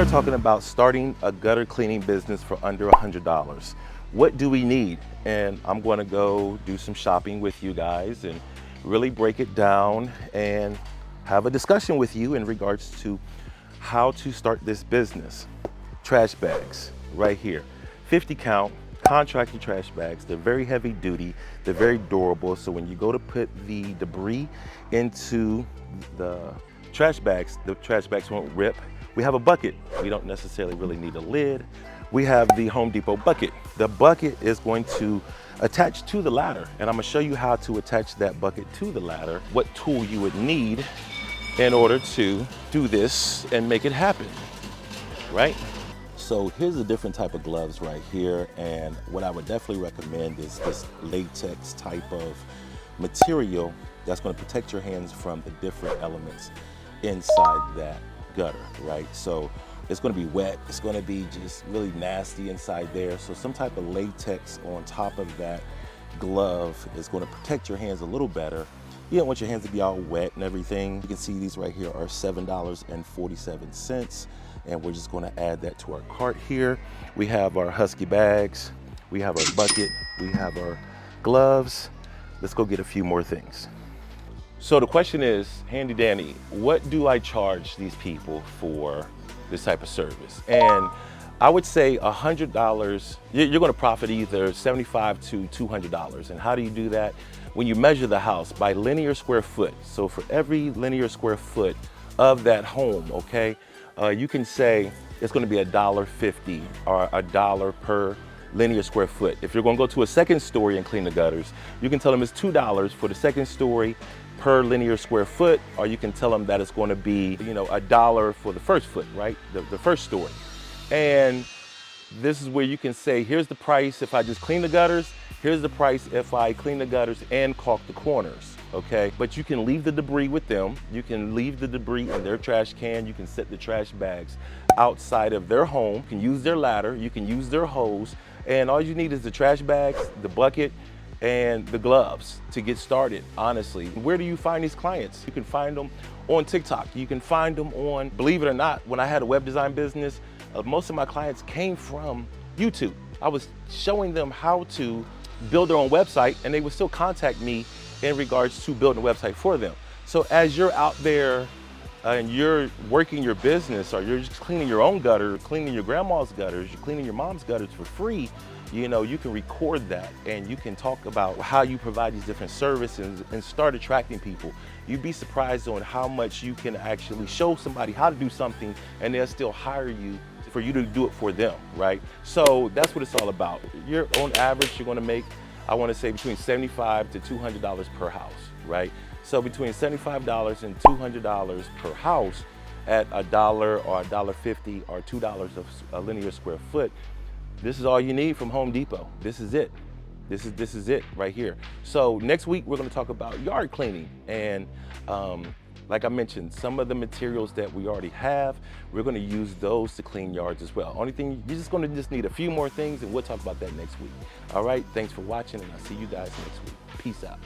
are talking about starting a gutter cleaning business for under $100. What do we need? And I'm going to go do some shopping with you guys and really break it down and have a discussion with you in regards to how to start this business. Trash bags right here, 50 count contractor trash bags. They're very heavy duty, they're very durable, so when you go to put the debris into the trash bags won't rip. We have a bucket. We don't necessarily really need a lid. We have the Home Depot bucket. The bucket is going to attach to the ladder, and I'm gonna show you how to attach that bucket to the ladder, what tool you would need in order to do this and make it happen, right? So here's a different type of gloves right here, and what I would definitely recommend is this latex type of material that's going to protect your hands from the different elements inside that gutter, right? So it's going to be wet, it's going to be just really nasty inside there, so some type of latex on top of that glove is going to protect your hands a little better. You don't want your hands to be all wet and everything. You can see these right here are $7.47, and we're just going to add that to our cart here. We have our Husky bags, we have our bucket, we have our gloves. Let's go get a few more things. So the question is, Handy Danny, what do I charge these people for this type of service? And I would say $100, you're going to profit either $75 to $200. And how do you do that? When you measure the house by linear square foot. So for every linear square foot of that home, okay, you can say it's going to be $1.50 or $1 per linear square foot. If you're going to go to a second story and clean the gutters, you can tell them it's $2 for the second story per linear square foot, or you can tell them that it's going to be, you know, $1 for the first foot, right? The first story. And this is where you can say, here's the price if I just clean the gutters, here's the price if I clean the gutters and caulk the corners, okay? But you can leave the debris with them. You can leave the debris in their trash can. You can set the trash bags outside of their home. You can use their ladder, you can use their hose, and all you need is the trash bags, the bucket, and the gloves to get started, honestly. Where do you find these clients? You can find them on TikTok. You can find them on, believe it or not, when I had a web design business, most of my clients came from YouTube. I was showing them how to build their own website, and they would still contact me in regards to building a website for them. So as you're out there and you're working your business, or you're just cleaning your own gutter, cleaning your grandma's gutters, you're cleaning your mom's gutters for free, you know, you can record that and you can talk about how you provide these different services and start attracting people. You'd be surprised on how much you can actually show somebody how to do something and they'll still hire you for you to do it for them, right? So that's what it's all about. You're on average, you're gonna make, I wanna say between $75 to $200 per house, right? So between $75 and $200 per house at $1 or $1.50 or $2 a linear square foot, this is all you need from Home Depot. This is it. This is it right here. So next week we're going to talk about yard cleaning, and like I mentioned, some of the materials that we already have, we're going to use those to clean yards as well. Only thing, you're just going to need a few more things, and we'll talk about that next week. All right, thanks for watching, and I'll see you guys next week. Peace out.